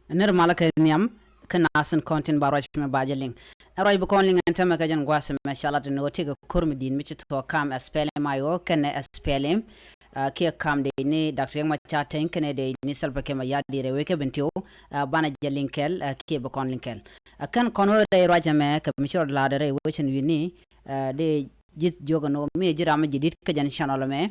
ner malaka niam kana san content baraj me bajeling aroy bu konling antama ka jan gwasa me shalat no tiga kurmidin mi to kam SPLM IO kene SPLM ke kam de ni dr ma chaten kene de ni salpa ke ma yadi re weke bentiu bana jelinkel ke bu konlinkel kan kono de rajame ka mi chod la de re wechen wini de jit jogano me jira ma jidit ka jan channel me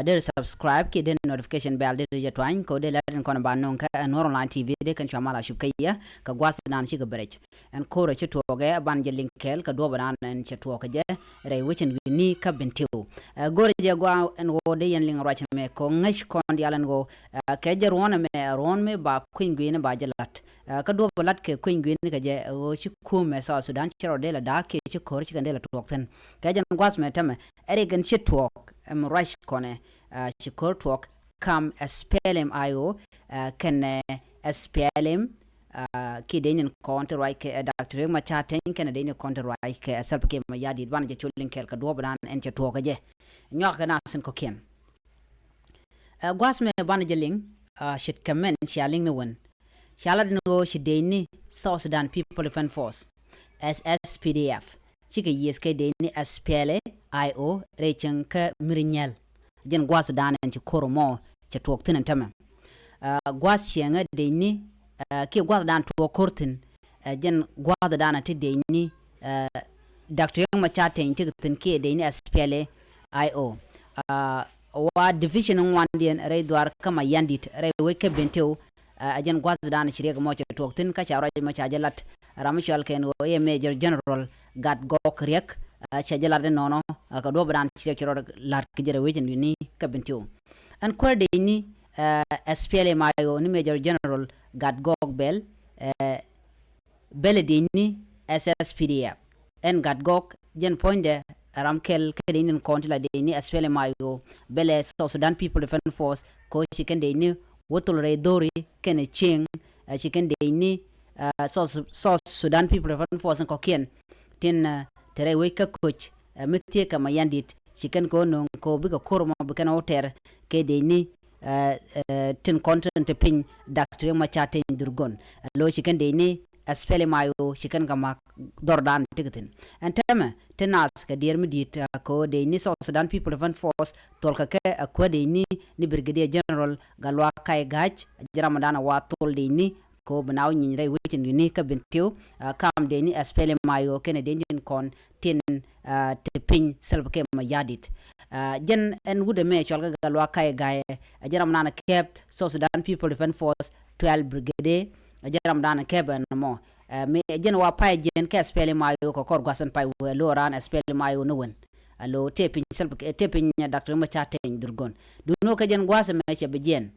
there subscribe ki den notification bell de jetwan ko de latin kono banon ka online tv de kan chamala shukaya ka gwasi nan shi ga berech en ko re to ga ban je linkel ka do banan en to ka je re wichin ni ka bentiu gore je gwa en wo de yen ling rach me ko ngash kon di alan go ke je ron me ba queen gwin ba jelat ka do balat ke queen gwin ka je o shi ku me sa sudan chero de la da ke shi ko shi kan de la tokten ka je gwas me tame ere gan shi talk rush kone shikor talk kam SPLM IO kan SPLM ki den counter right ke dr ma chaten kan den counter right ke self ke ma yadi ban je chulin kel ka do ban en che to ka je nyoka na sen ko ken gwas me ban je ling shit kamen shaling no won shalad no shideni South Sudan People Defense Force SSPDF chike yeske deni SPLM IO rechen ka mirinyal jen gwas dan en ci koromo ci tok tin tama gwas yenga deni ke gwas dan to kortin jen gwas dan ti deni dr ma chaten ti tin ke deni SPLM IO wa division 1 den re dwar kama yandit re weke bentiu jen gwas dan ci rega mo ci tok tin ka cha ma cha jalat ramishal ken wo ye major general gad gok riek chajalar de nono ka do bran ci kiro lar ki jere wejin ni ka bentiu an ko de ni SPLM IO ni major general gad gok bel de ni SSPDF en gad gok jen poinde ramkel ke de ni kontla de ni SPLM IO bele South Sudan People Defense Force ko ci ken de ni wotol re dori ken ching ci ken de ni South Sudan People Defense Force ko ken tin tere weka coach mitie kama yandit chicken ko non ko biga koroma bikana hoter ke de ni tin content pin dr ma chaten durgon lo chicken de ni SPLM IO chicken kama dordan tigatin antama tenas ka der midit ko de ni South Sudan People Defense Force tolka ke ko de ni brigadier general galwa kai gach jaramadana wa tol de ni ko banaw nyi re wetin ni ka bentiu kam de ni SPLM IO ken de nyin kon tin te pin selb ke ma yadit jen en wude me cholga galwa kay gaye jaram nana kep South Sudan People Defense Force 12 brigade jaram nana kep mo me jen wa pay jen ke SPLM IO ko kor gasan pay lo ran SPLM IO no won alo te pin selb ke te pin dr ma chaten durgon du no ka jen gwasa me che be jen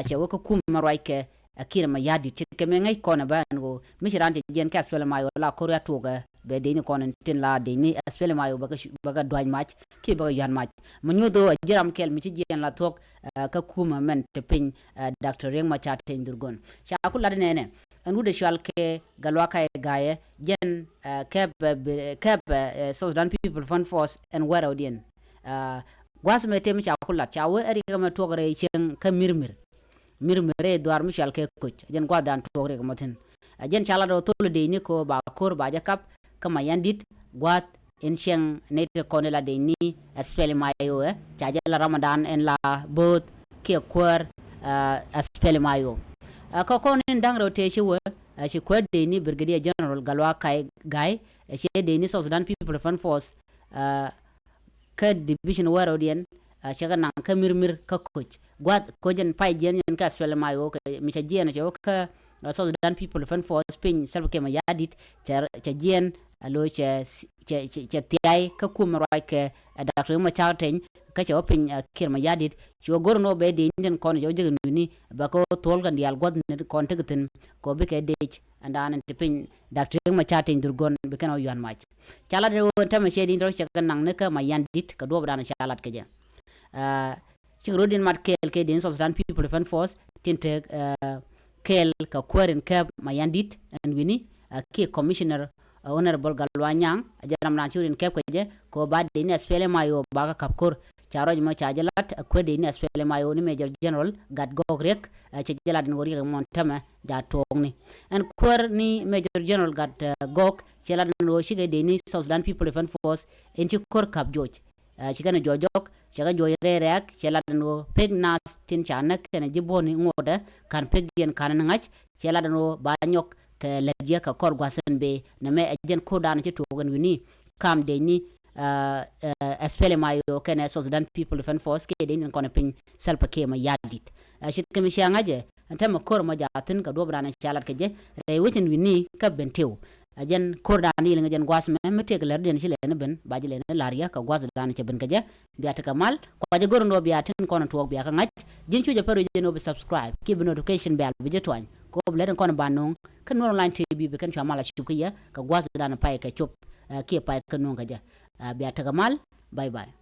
che wo ko kum ma roike akira ma yadi ke me ngai kona ba ngo misirante jen ka SPLM IO la korea toga be de ni konen tin la de ni SPLM IO baga doñ match ki baga yan match mo nyodo jeram kel mi ci jen la tok ka kuma men te pin dr reng ma chatte ndurgon cha ku la nene anu de shal ke galwa kay gaye jen kep South Sudan People Defense Force and where odien gwas me tem cha ku la cha we eri ga ma tok re chen ka mirmire doar mi chal ke coach jen gwa dan to re moten jen chala do to de ni ko ba kor ba jakap kama yandit gwat en cheng net ko ne la de ni SPLM IO cha jala ramadan en la bot ke kwar SPLM IO ko ko nin dang ro te chi ko de ni brigadier general galwa kai gai che de ni South Sudan People Defense Force ka division waro dien chaga na ka mirmir ka coach gwat ko jen pay jen ka SPLM IO ka mi cha jen ka South Sudan People Defense Force pin selb ke ma yadit cha jen alo cha tiai ka kuma ke dr ma chaten ka cha pin kir ma yadit cho gorno be de jen kon jo jegen ni ba ko tol kan dial god ne kon tegatin ko be ke de andan te pin dr ma chaten durgon be kan o yan match chala de won tama shedi ndo cha kan ne ka ma yandit ka do bana chalat ke je ci rodin mat kel ke den South Sudan People Defense Force tinte kel ka kwaren ka mayandit en wini ke commissioner honorable galwanyang jaram na churin kep ke je ko ba den SPLM IO ba ka kapkor charo ma cha jalat kwede ni SPLM IO ni Major General Gadgok Riek cha jalat ngori ka montama ja tongni en kwar ni Major General Gadgok chela no shige de ni South Sudan People Defense Force enti kor kap joj chikana jojok chaga joy reak chela no peg nas tin chana kana jiboni ngoda kan peg yen kan ngach chela no banyok ke lejia ka kor gwasen be na me ajen ko dan ci togen wini kam de ni SPLM IO kɛnɛ South Sudan People Defense Force ke de ni kono pin selpa ke ma yadit shit ke mi shangaje anta ma kor ma jatin ka do brana chalat ke je re wetin wini ka bentiu ajen kor dan ni ngajen gwas me mete ke ler den ci len ben baji len Lääri ka gwas dan ci ben ke je biata kamal ko je gor ndo biatin kono tuɔɔk biaka ngach jin chu je paru je no subscribe ke notification bell bi je twany ko bleden kono banong kan nuer online tv be kan chamala shukiya ka gwas dan pay ka chop ke pay ka nonga ja biata kamal bye bye